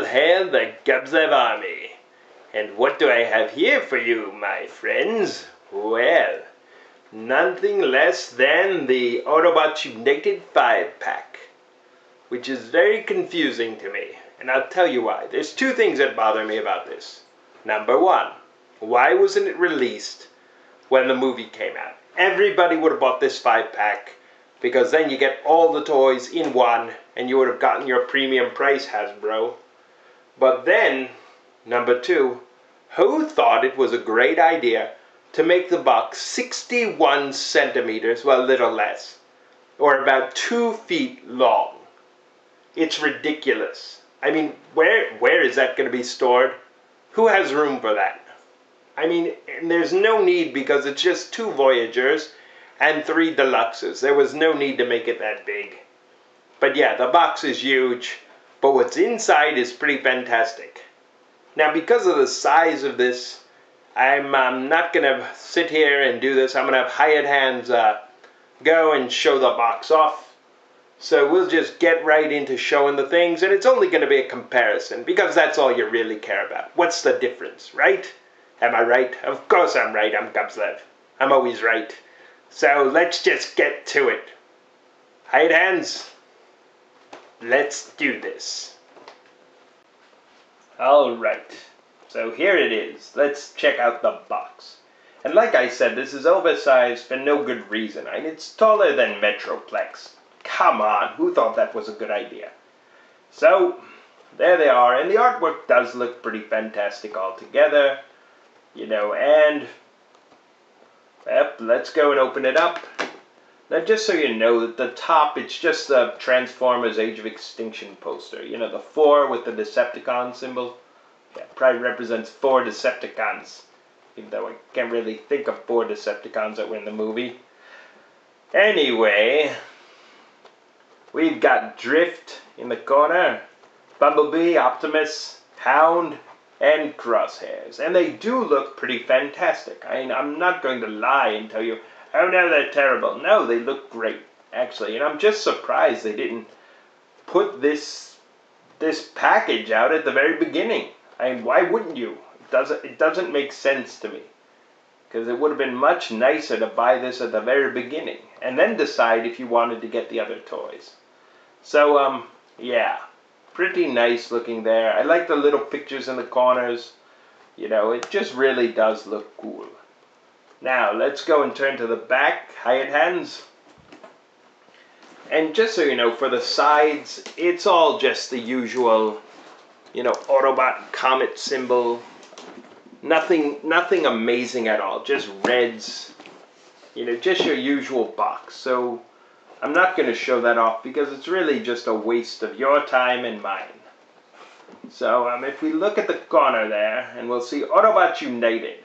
hail the Gubzlef army. And what do I have here for you, my friends? Well, nothing less than the Autobots United 5-pack, which is very confusing to me, and I'll tell you why. There's two things that bother me about this. Number one, why wasn't it released when the movie came out? Everybody would have bought this 5-pack, because then you get all the toys in one, and you would have gotten your premium price, Hasbro. But then, number two, who thought it was a great idea to make the box 61 centimeters, well, a little less, or about 2 feet long? It's ridiculous. I mean, where is that going to be stored? Who has room for that? I mean, there's no need, because it's just 2 Voyagers and 3 Deluxes. There was no need to make it that big. But yeah, the box is huge, but what's inside is pretty fantastic. Now, because of the size of this, I'm not going to sit here and do this. I'm going to have hired hands go and show the box off. So we'll just get right into showing the things, and it's only going to be a comparison, because that's all you really care about. What's the difference, right? Am I right? Of course I'm right. I'm Gubzlef. I'm always right. So let's just get to it. Hired hands, let's do this. Alright, so here it is. Let's check out the box. And like I said, this is oversized for no good reason. I mean, it's taller than Metroplex. Come on, who thought that was a good idea? So, there they are, and the artwork does look pretty fantastic altogether. You know, and yep, let's go and open it up. Now, just so you know, at the top, it's just the Transformers Age of Extinction poster. You know, the 4 with the Decepticon symbol. Yeah, probably represents 4 Decepticons. Even though I can't really think of 4 Decepticons that were in the movie. Anyway, we've got Drift in the corner, Bumblebee, Optimus, Hound, and Crosshairs. And they do look pretty fantastic. I mean, I'm not going to lie and tell you, oh no, they're terrible. No, they look great, actually. And I'm just surprised they didn't put this package out at the very beginning. I mean, why wouldn't you? It doesn't make sense to me. Because it would have been much nicer to buy this at the very beginning, and then decide if you wanted to get the other toys. So, yeah. Pretty nice looking there. I like the little pictures in the corners. You know, it just really does look cool. Now, let's go and turn to the back, hired hands. And just so you know, for the sides, it's all just the usual, you know, Autobot comet symbol. Nothing amazing at all, just reds. You know, just your usual box. So, I'm not going to show that off because it's really just a waste of your time and mine. So, if we look at the corner there, and we'll see Autobots United.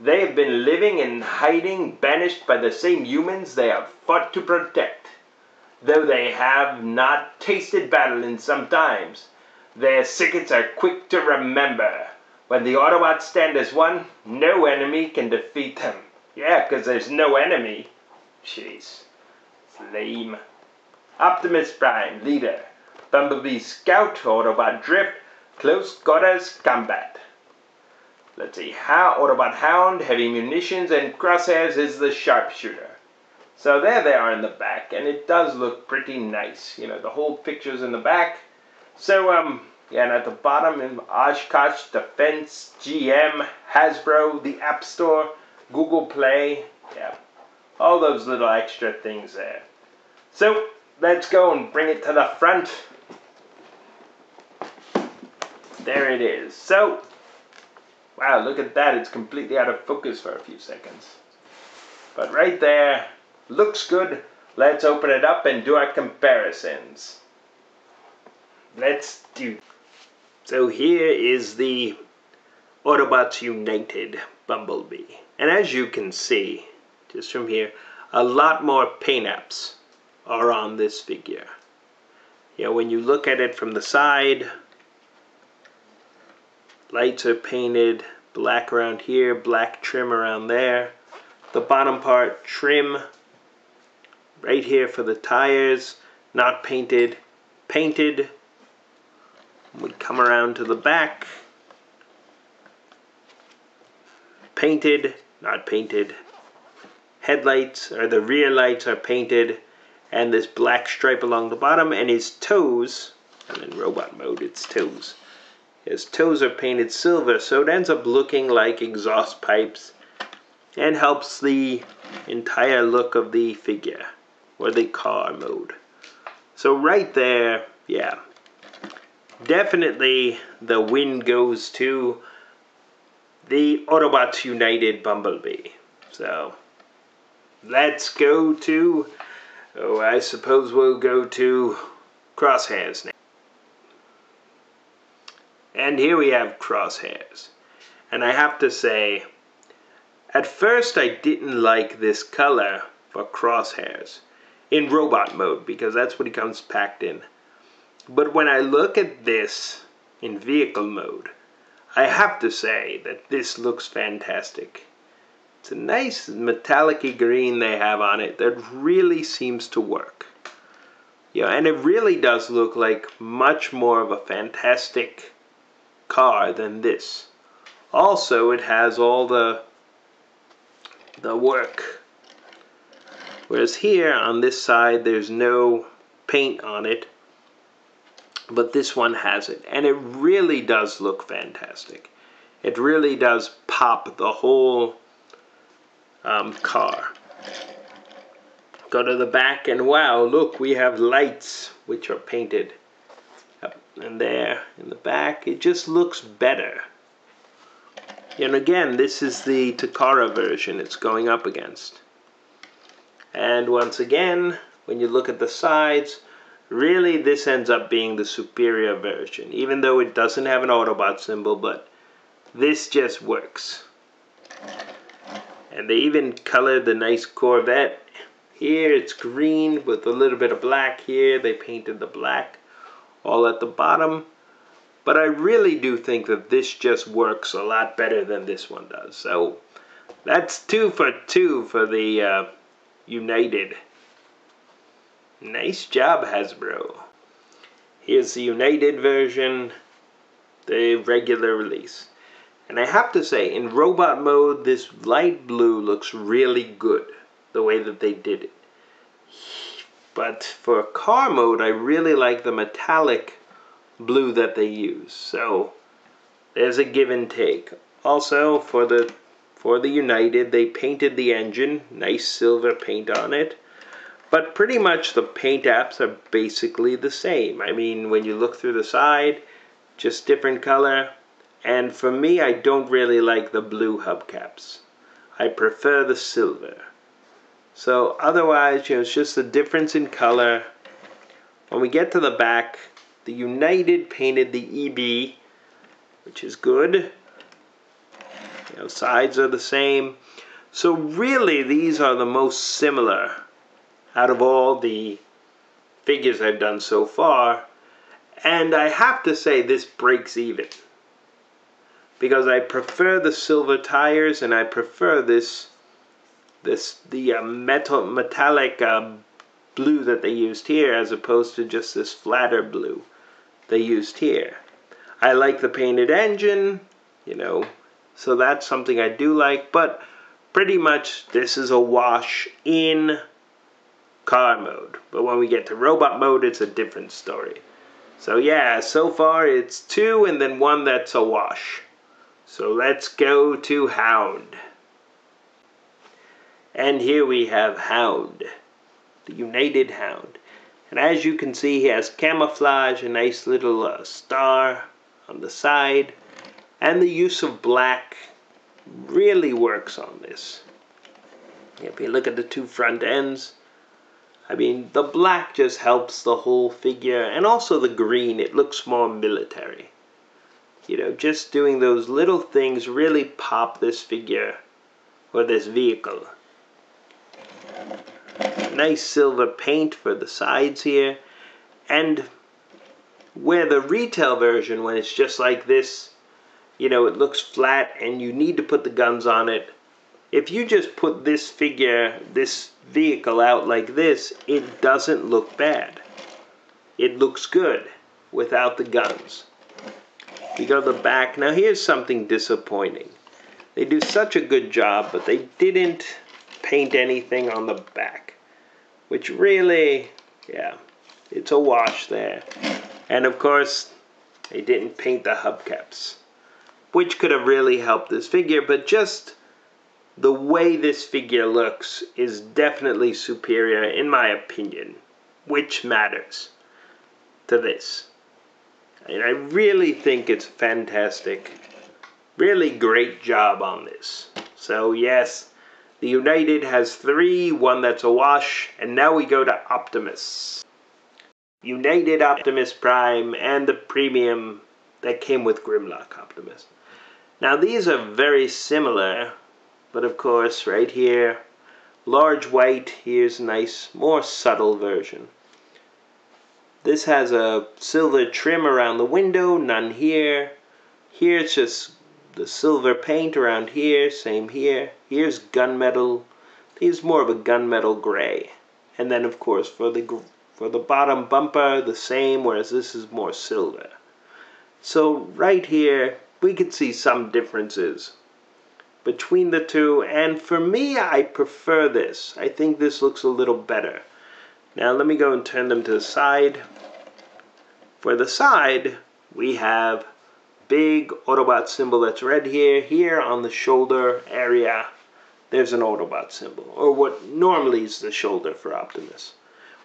They have been living in hiding, banished by the same humans they have fought to protect. Though they have not tasted battle in some times, their secrets are quick to remember. When the Autobots stand as one, no enemy can defeat them. Yeah, because there's no enemy. Jeez. Lame. Optimus Prime, leader. Bumblebee, scout. Autobot Drift, close quarters combat. Let's see, Autobot Hound, heavy munitions, and Crosshairs is the sharpshooter. So there they are in the back, and it does look pretty nice. You know, the whole picture's in the back. So, yeah, and at the bottom, in Oshkosh, Defense, GM, Hasbro, the App Store, Google Play, yeah, all those little extra things there. So, let's go and bring it to the front. There it is. So, wow, look at that. It's completely out of focus for a few seconds. But right there, looks good. Let's open it up and do our comparisons. Let's do. So here is the Autobots United Bumblebee. And as you can see, just from here, a lot more paint apps are on this figure. You know, when you look at it from the side, lights are painted black around here, black trim around there. The bottom part, trim right here for the tires, not painted, painted. We come around to the back. Painted, not painted. Headlights, or the rear lights, are painted, and this black stripe along the bottom, and his toes, and in robot mode it's toes. His toes are painted silver, so it ends up looking like exhaust pipes and helps the entire look of the figure, or the car mode. So right there, yeah, definitely the win goes to the Autobots United Bumblebee. So let's go to, I suppose we'll go to Crosshairs now. And here we have Crosshairs. And I have to say, at first I didn't like this color for Crosshairs in robot mode, because that's what he comes packed in. But when I look at this in vehicle mode, I have to say that this looks fantastic. It's a nice metallic-y green they have on it that really seems to work. Yeah, and it really does look like much more of a fantastic car than this. Also, it has all the work. Whereas here on this side there's no paint on it, but this one has it, and it really does look fantastic. It really does pop the whole car. Go to the back, and wow, look, we have lights which are painted up and there in the back. It just looks better. And again, this is the Takara version it's going up against. And once again, when you look at the sides, really this ends up being the superior version, even though it doesn't have an Autobot symbol, but this just works. And they even colored the nice Corvette. Here it's green with a little bit of black here. They painted the black all at the bottom. But I really do think that this just works a lot better than this one does. So that's 2 for 2 for the United. Nice job, Hasbro. Here's the United version, the regular release. And I have to say, in robot mode, this light blue looks really good, the way that they did it. But for car mode, I really like the metallic blue that they use. So there's a give and take. Also, for the United, they painted the engine, nice silver paint on it. But pretty much the paint apps are basically the same. I mean, when you look through the side, just different color. And for me, I don't really like the blue hubcaps. I prefer the silver. So otherwise, it's just a difference in color. When we get to the back, the United painted the EB, which is good. Sides are the same. So really, these are the most similar out of all the figures I've done so far. And I have to say this breaks even, because I prefer the silver tires, and I prefer the metallic blue that they used here, as opposed to just this flatter blue they used here. I like the painted engine, so that's something I do like, but pretty much this is a wash in car mode. But when we get to robot mode, it's a different story. So yeah, so far it's 2 and then 1 that's a wash. So let's go to Hound. And here we have Hound, the United Hound. And as you can see, he has camouflage, a nice little star on the side. And the use of black really works on this. If you look at the 2 front ends, I mean, the black just helps the whole figure, and also the green, it looks more military. Just doing those little things really pop this figure, or this vehicle. Nice silver paint for the sides here, and where the retail version, when it's just like this, it looks flat and you need to put the guns on it. If you just put this figure, this vehicle out like this, it doesn't look bad. It looks good without the guns. We go to the back. Now here's something disappointing. They do such a good job, but they didn't paint anything on the back. Which really, yeah, it's a wash there. And of course, they didn't paint the hubcaps, which could have really helped this figure, but just the way this figure looks is definitely superior, in my opinion, which matters to this. And I really think it's fantastic. Really great job on this. So yes, the United has 3, one that's a wash, and now we go to Optimus. United Optimus Prime and the premium that came with Grimlock Optimus. Now these are very similar, but of course right here, large white, here's a nice, more subtle version. This has a silver trim around the window, none here. Here it's just the silver paint around here, same here. Here's gunmetal. These more of a gunmetal gray. And then of course for the bottom bumper, the same, whereas this is more silver. So right here, we can see some differences between the two, and for me, I prefer this. I think this looks a little better. Now let me go and turn them to the side. For the side, we have big Autobot symbol that's red here. Here on the shoulder area, there's an Autobot symbol, or what normally is the shoulder for Optimus,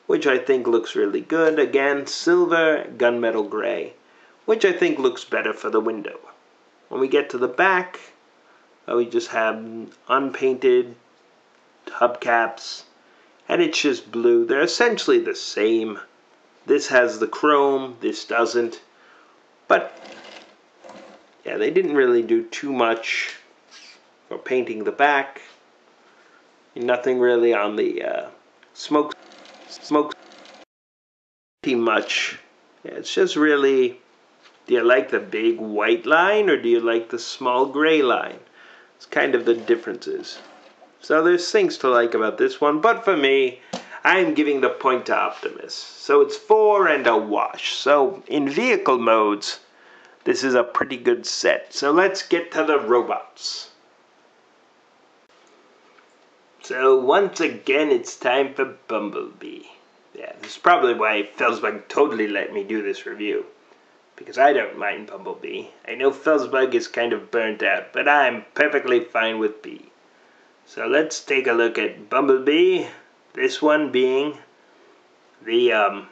which I think looks really good. Again, silver, gunmetal gray, which I think looks better for the window. When we get to the back, we just have unpainted hubcaps, and it's just blue. They're essentially the same. This has the chrome, this doesn't. But yeah, they didn't really do too much for painting the back. Nothing really on the smoke too much. Yeah, it's just really, do you like the big white line or do you like the small gray line? It's kind of the differences. So there's things to like about this one, but for me, I'm giving the point to Optimus. So it's 4 and a wash. So in vehicle modes, this is a pretty good set. So let's get to the robots. So once again, it's time for Bumblebee. Yeah, this is probably why Felsbug totally let me do this review, because I don't mind Bumblebee. I know Felsbug is kind of burnt out, but I'm perfectly fine with Bee. So let's take a look at Bumblebee, this one being the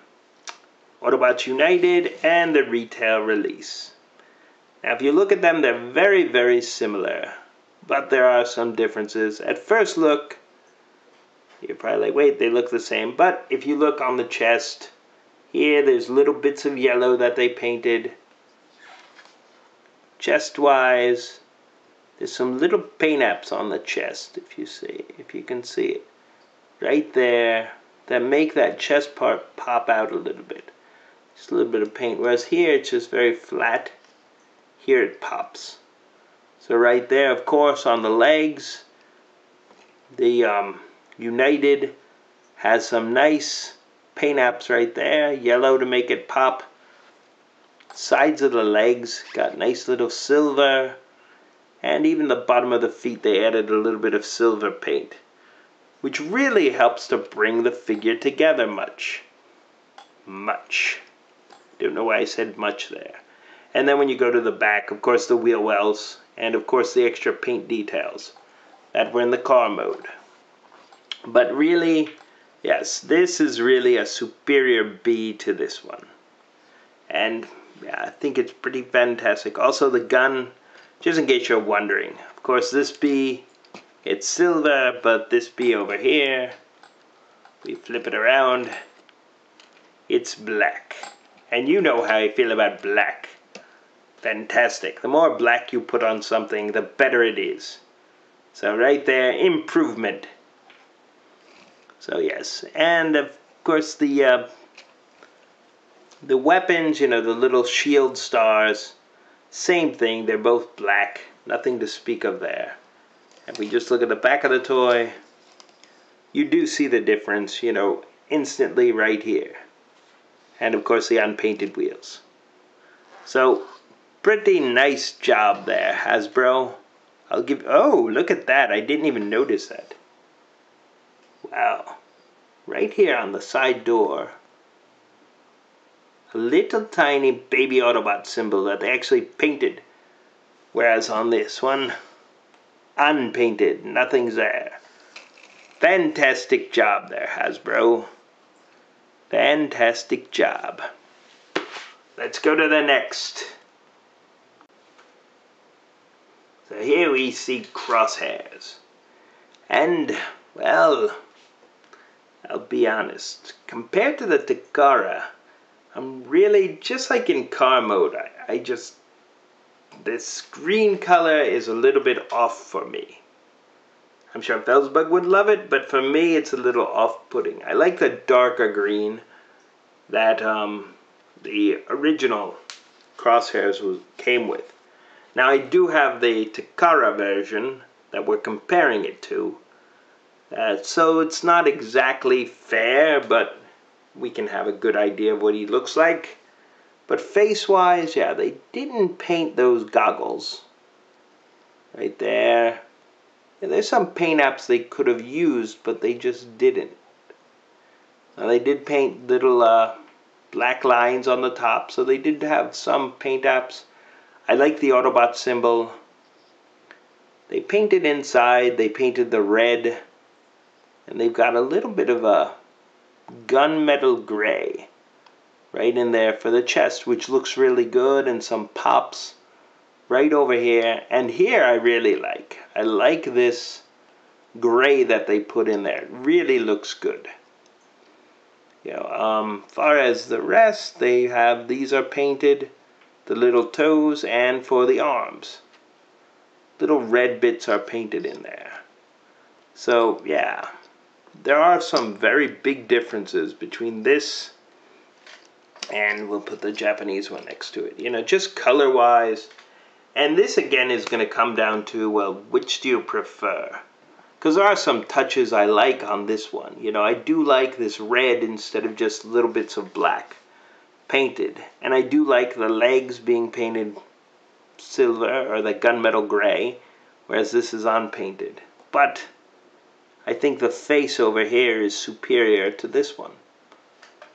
Autobots United and the retail release. Now if you look at them, they're very, very similar, but there are some differences. At first look, you're probably like, wait, they look the same. But if you look on the chest, here there's little bits of yellow that they painted. Chest-wise, there's some little paint apps on the chest, if you can see it. Right there, that make that chest part pop out a little bit. Just a little bit of paint. Whereas here, it's just very flat. Here it pops. So right there, of course, on the legs, the United has some nice paint apps right there. Yellow to make it pop. Sides of the legs got nice little silver. And even the bottom of the feet, they added a little bit of silver paint, which really helps to bring the figure together much. Don't know why I said much there. And then when you go to the back, of course the wheel wells, and of course the extra paint details that were in the car mode. But really, yes, this is really a superior B to this one. And yeah, I think it's pretty fantastic. Also the gun, just in case you're wondering, of course this B, it's silver, but this B over here, we flip it around, it's black. And you know how I feel about black. Fantastic. The more black you put on something, the better it is. So right there, improvement. So yes, and of course the weapons, you know, the little shield stars, same thing, they're both black, nothing to speak of there. If we just look at the back of the toy, you do see the difference, you know, instantly right here. And of course the unpainted wheels. So Pretty nice job there, Hasbro. I'll give... Oh, look at that. I didn't even notice that. Wow. Right here on the side door, a little tiny baby Autobot symbol that they actually painted. Whereas on this one, unpainted. Nothing's there. Fantastic job there, Hasbro. Fantastic job. Let's go to the next. So here we see Crosshairs. And, well, I'll be honest. Compared to the Takara, I'm really, just like in car mode, this green color is a little bit off for me. I'm sure Felsbug would love it, but for me it's a little off-putting. I like the darker green that the original Crosshairs came with. Now I do have the Takara version that we're comparing it to, so it's not exactly fair, but we can have a good idea of what he looks like. But face-wise, yeah, they didn't paint those goggles. Right there. Yeah, there's some paint apps they could have used, but they just didn't. Now, they did paint little black lines on the top, so they did have some paint apps. I like the Autobot symbol. They painted inside, they painted the red, and they've got a little bit of a gunmetal gray right in there for the chest, which looks really good, and some pops right over here. And here I really like. I like this gray that they put in there. It really looks good. You know, far as the rest, they have, these are painted, the little toes, and for the arms. Little red bits are painted in there. So, yeah. There are some very big differences between this, and we'll put the Japanese one next to it. You know, just color-wise. And this, again, is going to come down to, well, which do you prefer? Because there are some touches I like on this one. You know, I do like this red instead of just little bits of black painted. And I do like the legs being painted silver, or the gunmetal gray, whereas this is unpainted. But I think the face over here is superior to this one.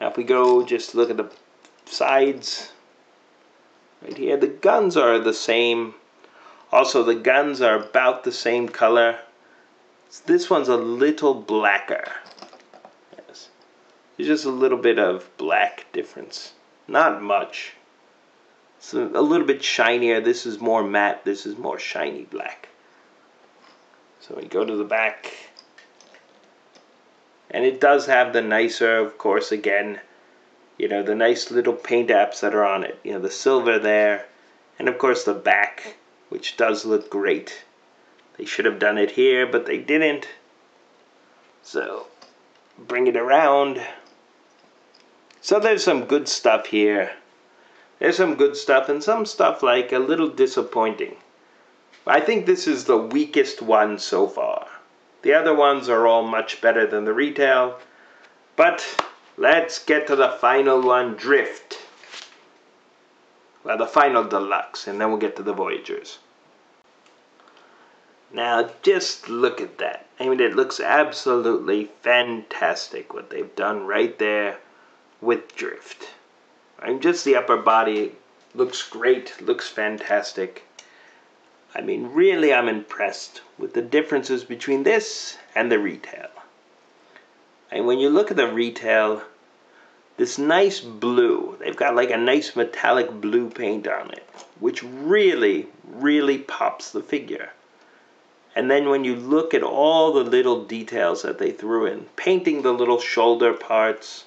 Now if we go just look at the sides, right here, the guns are the same. Also, the guns are about the same color. This one's a little blacker. Yes. There's just a little bit of black difference. Not much. It's a little bit shinier. This is more matte. This is more shiny black. So we go to the back. And it does have the nicer, of course, again, you know, the nice little paint apps that are on it. You know, the silver there. And of course the back, which does look great. They should have done it here, but they didn't. So, bring it around. So there's some good stuff here. There's some good stuff, and some stuff like a little disappointing. I think this is the weakest one so far. The other ones are all much better than the retail. But let's get to the final one, Drift. Well, the final deluxe, and then we'll get to the Voyagers. Now, just look at that. I mean, it looks absolutely fantastic what they've done right there with Drift. I mean, just the upper body looks great, looks fantastic. I mean, really, I'm impressed with the differences between this and the retail. And when you look at the retail, this nice blue, they've got like a nice metallic blue paint on it, which really, really pops the figure. And then when you look at all the little details that they threw in, painting the little shoulder parts,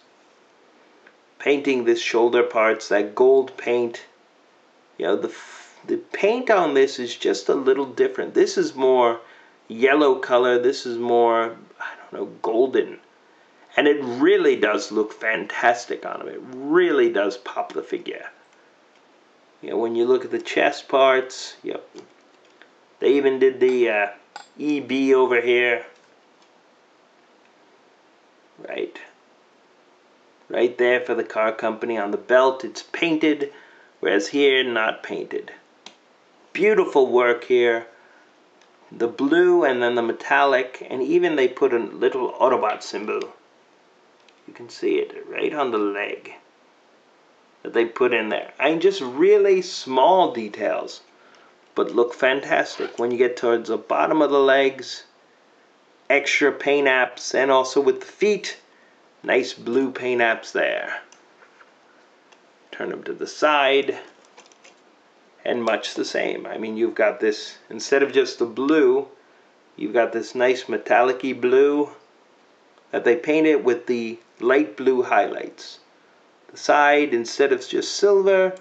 painting this shoulder parts, that gold paint, you know, the paint on this is just a little different. This is more yellow color, this is more, I don't know, golden. And it really does look fantastic on him. It really does pop the figure. You know, when you look at the chest parts, yep. They even did the EB over here. Right there for the car company. On the belt, it's painted whereas here, not painted. Beautiful work here. The blue and then the metallic, and even they put a little Autobot symbol. You can see it right on the leg that they put in there. I mean, just really small details, but look fantastic. When you get towards the bottom of the legs, extra paint apps, and also with the feet, nice blue paint apps there. Turn them to the side, and much the same. I mean, you've got this, instead of just the blue, you've got this nice metallic-y blue that they painted with the light blue highlights. The side, instead of just silver,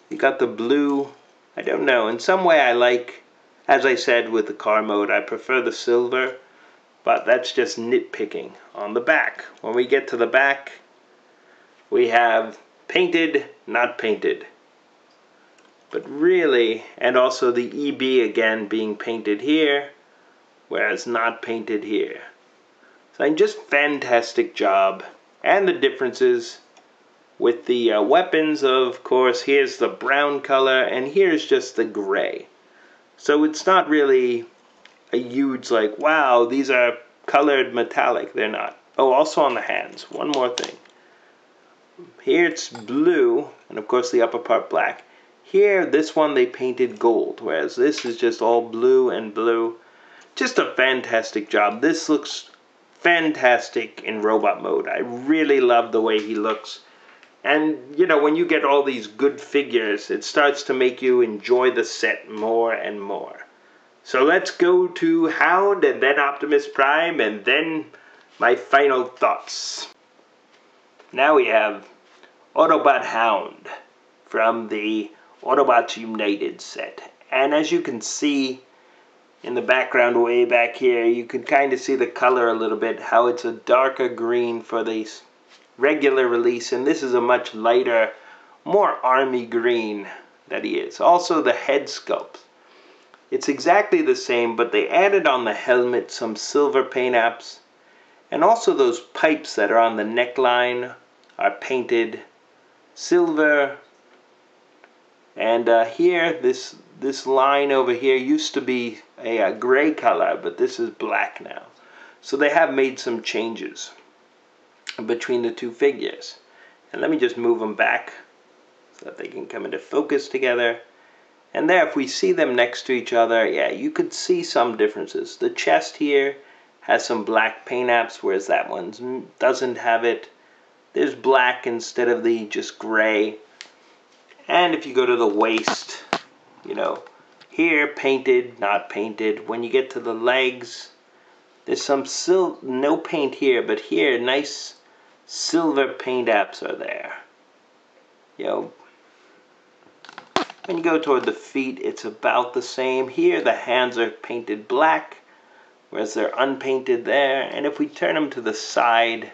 you got the blue. I don't know, in some way I like, as I said with the car mode, I prefer the silver, but that's just nitpicking. On the back, when we get to the back, we have painted, not painted. But really, and also the EB again being painted here, whereas not painted here. So just fantastic job. And the differences with the weapons, of course, here's the brown color, and here's just the gray. So it's not really a huge, like, wow, these are colored metallic. They're not. Oh, also on the hands, one more thing. Here it's blue, and of course the upper part black. Here, this one they painted gold, whereas this is just all blue and blue. Just a fantastic job. This looks fantastic in robot mode. I really love the way he looks. And, you know, when you get all these good figures, it starts to make you enjoy the set more and more. So let's go to Hound, and then Optimus Prime, and then my final thoughts. Now we have Autobot Hound from the Autobots United set. And as you can see in the background way back here, you can kind of see the color a little bit, how it's a darker green for the regular release, and this is a much lighter, more army green that he is. Also the head sculpt. It's exactly the same, but they added on the helmet some silver paint apps, and also those pipes that are on the neckline are painted silver. And here, this line over here used to be a gray color, but this is black now. So they have made some changes between the two figures. And let me just move them back so that they can come into focus together. And there, if we see them next to each other, yeah, you could see some differences. The chest here has some black paint apps, whereas that one doesn't have it. There's black instead of the just gray. And if you go to the waist, you know, here painted, not painted. When you get to the legs, there's some no paint here, but here nice silver paint apps are there. You know, when you go toward the feet, it's about the same. Here the hands are painted black, whereas they're unpainted there. And if we turn them to the side,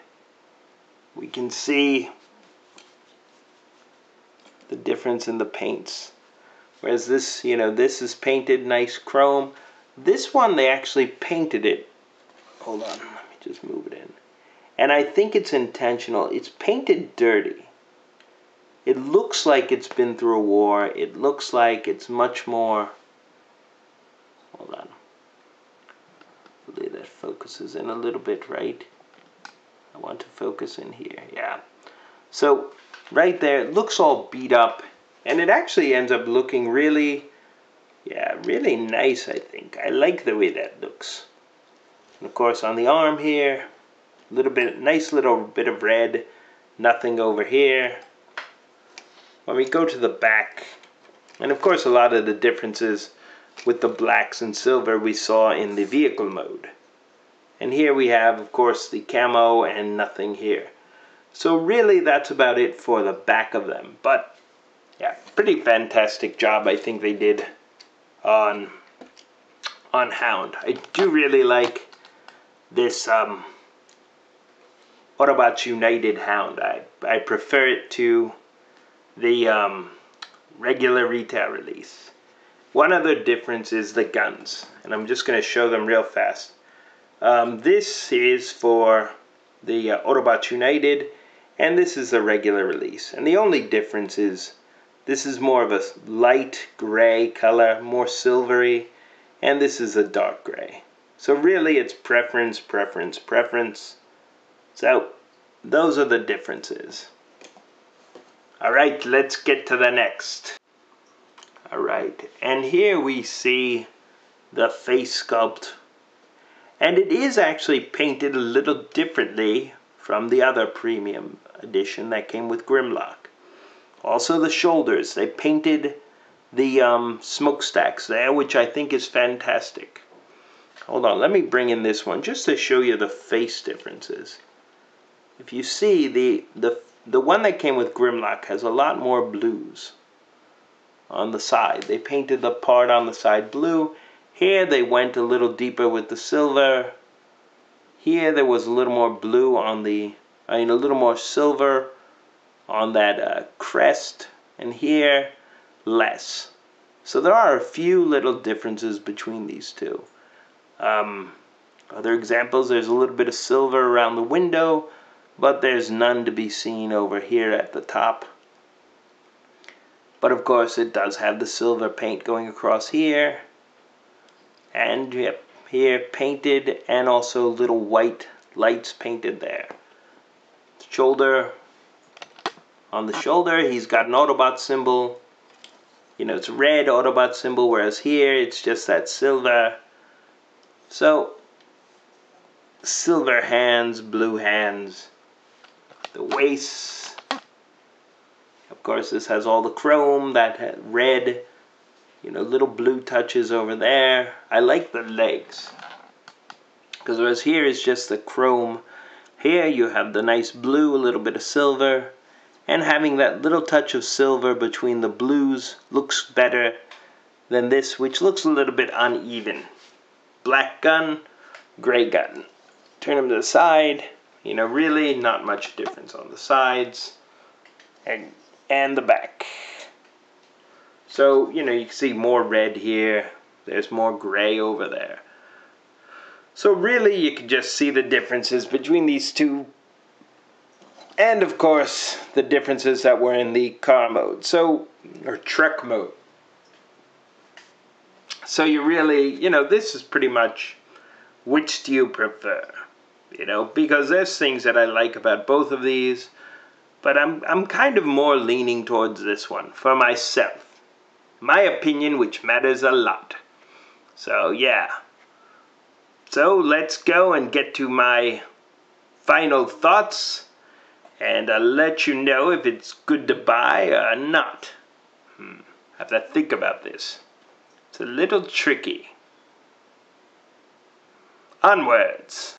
we can see the difference in the paints. Whereas this, you know, this is painted nice chrome. This one, they actually painted it. Hold on, let me just move it in. And I think it's intentional. It's painted dirty. It looks like it's been through a war. It looks like it's much more... Hold on. Hopefully that focuses in a little bit, right? I want to focus in here, yeah. So, right there, it looks all beat up. And it actually ends up looking really, yeah, really nice, I think. I like the way that looks. And of course, on the arm here, a little bit, nice little bit of red. Nothing over here. When we go to the back, and of course a lot of the differences with the blacks and silver we saw in the vehicle mode. And here we have, of course, the camo and nothing here. So really that's about it for the back of them. But yeah, pretty fantastic job I think they did on Hound. I do really like this Autobots United Hound. I prefer it to the regular retail release. One other difference is the guns, and I'm just going to show them real fast. This is for the Autobots United, and this is the regular release. And the only difference is This is more of a light gray color, more silvery, and this is a dark gray. So really it's preference, preference, preference. So those are the differences. Alright, let's get to the next. Alright, and here we see the face sculpt. And it is actually painted a little differently from the other premium edition that came with Grimlock. Also the shoulders, they painted the smokestacks there, which I think is fantastic. Hold on, let me bring in this one just to show you the face differences. If you see, the one that came with Grimlock has a lot more blues on the side. They painted the part on the side blue. Here they went a little deeper with the silver. Here there was a little more blue on the, a little more silver on that crest, and here less. So there are a few little differences between these two. Other examples, there's a little bit of silver around the window, but there's none to be seen over here at the top. But of course it does have the silver paint going across here, and yep, here painted, and also little white lights painted there. Shoulder, on the shoulder he's got an Autobot symbol. It's a red Autobot symbol, whereas here it's just that silver. So silver hands, blue hands. The waist, of course this has all the chrome, that red, little blue touches over there. I like the legs, because whereas here is just the chrome, here you have the nice blue, a little bit of silver, and having that little touch of silver between the blues looks better than this, which looks a little bit uneven. Black gun, gray gun. Turn them to the side. Really not much difference on the sides and the back. So, you can see more red here. There's more gray over there. So really you can just see the differences between these two. And of course, the differences that were in the car mode. Or truck mode. So you really, this is pretty much which do you prefer? Because there's things that I like about both of these, but I'm kind of more leaning towards this one for myself. My opinion, which matters a lot. So yeah. So let's go and get to my final thoughts, and I'll let you know if it's good to buy or not. Have to think about this. It's a little tricky. Onwards.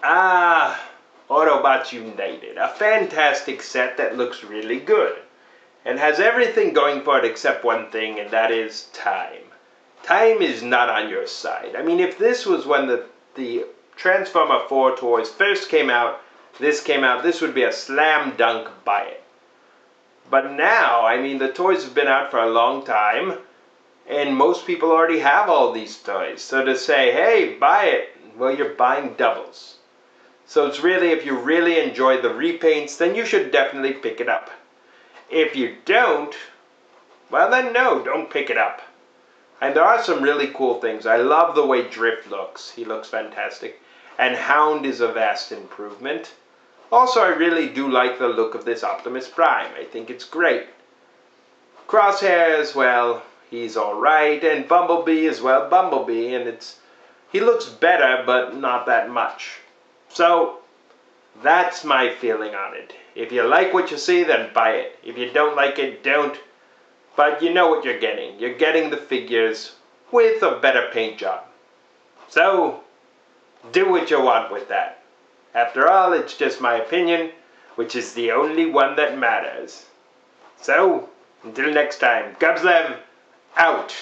Autobots United. A fantastic set that looks really good. And has everything going for it except one thing, and that is time. Time is not on your side. If this was when the Transformer 4 toys first came out, this would be a slam dunk buy it. But now, the toys have been out for a long time, and most people already have all these toys. So to say, hey, buy it, well, you're buying doubles. So it's really, if you really enjoy the repaints, then you should definitely pick it up. If you don't, well then no, don't pick it up. And there are some really cool things. I love the way Drift looks. He looks fantastic. And Hound is a vast improvement. Also, I really do like the look of this Optimus Prime. I think it's great. Crosshairs, well, he's alright. And Bumblebee as well, Bumblebee. And he looks better, but not that much. So, that's my feeling on it. If you like what you see, then buy it. If you don't like it, don't. But you know what you're getting. You're getting the figures with a better paint job. So, do what you want with that. After all, it's just my opinion, which is the only one that matters. So, until next time, Gubzlef out.